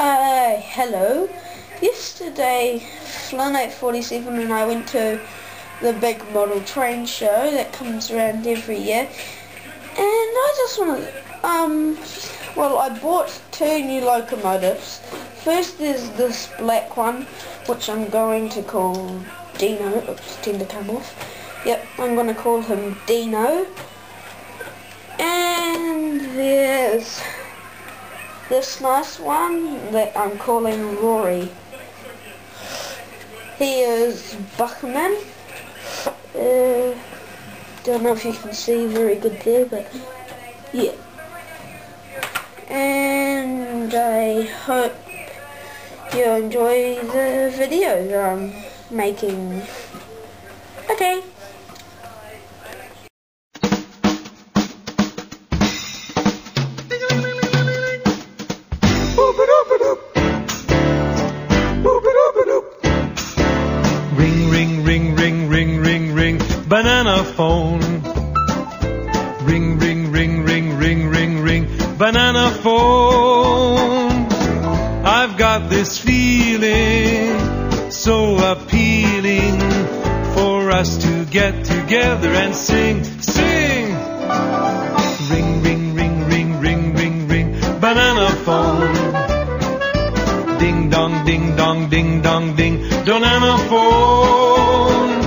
Hello. Yesterday, Flynn 847 and I went to the big model train show that comes around every year, and I just want to, well, I bought two new locomotives. First there's this black one, which I'm going to call Dino. Oops, tend to come off. Yep, I'm going to call him Dino. And there's this nice one that I'm calling Rory. He is Buckerman. Don't know if you can see very good there, but yeah. And I hope you enjoy the video that I'm making. Okay. Ring, ring, ring, ring, ring, ring, ring, banana phone. Ring, ring, ring, ring, ring, ring, ring, banana phone. I've got this feeling so appealing for us to get together and sing, sing. Ring, ring, ring, ring, ring, ring, ring, banana phone. Ding dong, ding dong, ding dong, ding, banana phone.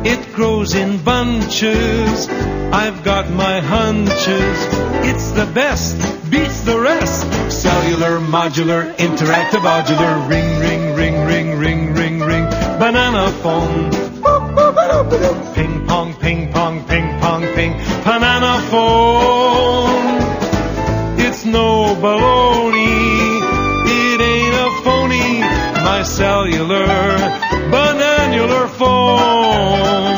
It grows in bunches, I've got my hunches. It's the best, beats the rest. Cellular, modular, interactive, modular. Ring, ring, ring, ring, ring, ring, ring, banana phone. Ping pong, ping pong, ping pong, ping, banana phone. It's no baloney, it ain't a phony. My cellular, bananular phone.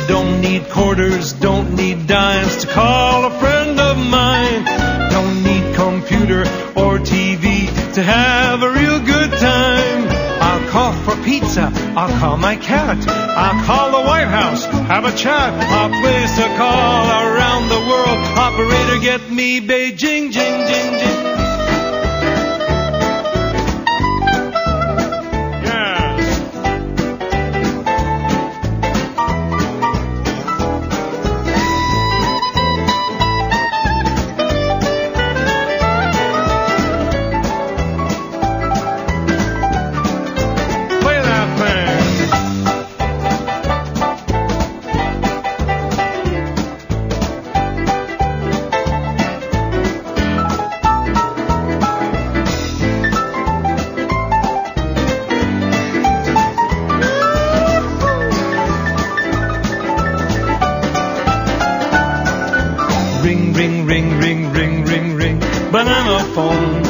Don't need quarters, don't need dimes to call a friend of mine. Don't need computer or TV to have a real good time. I'll call for pizza, I'll call my cat, I'll call the White House, have a chat. I'll place a call around the world. Operator, get me Beijing, jing, jing, jing. Ring, ring, ring, ring, ring, ring, ring, banana phone.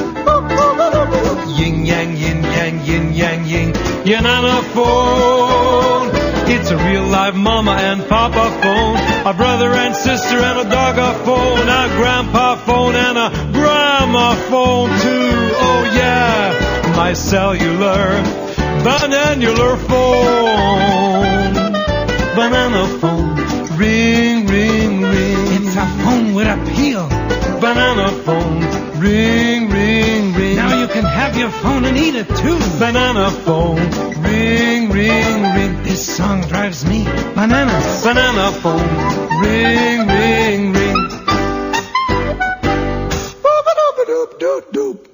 Yin yang, yin yang, yin yang, yin, yanana phone. It's a real live mama and papa phone, a brother and sister and a dog a phone, a grandpa phone and a grandma phone too. Oh yeah, my cellular, bananular phone. Banana phone. Ring, ring, ring. It's a phone with appeal. Banana phone. Ring, ring, ring. Now you can have your phone and eat it too. Banana phone. Ring, ring, ring. This song drives me bananas. Banana phone. Ring, ring, ring. Boop-a-doop-a-doop-doop-doop.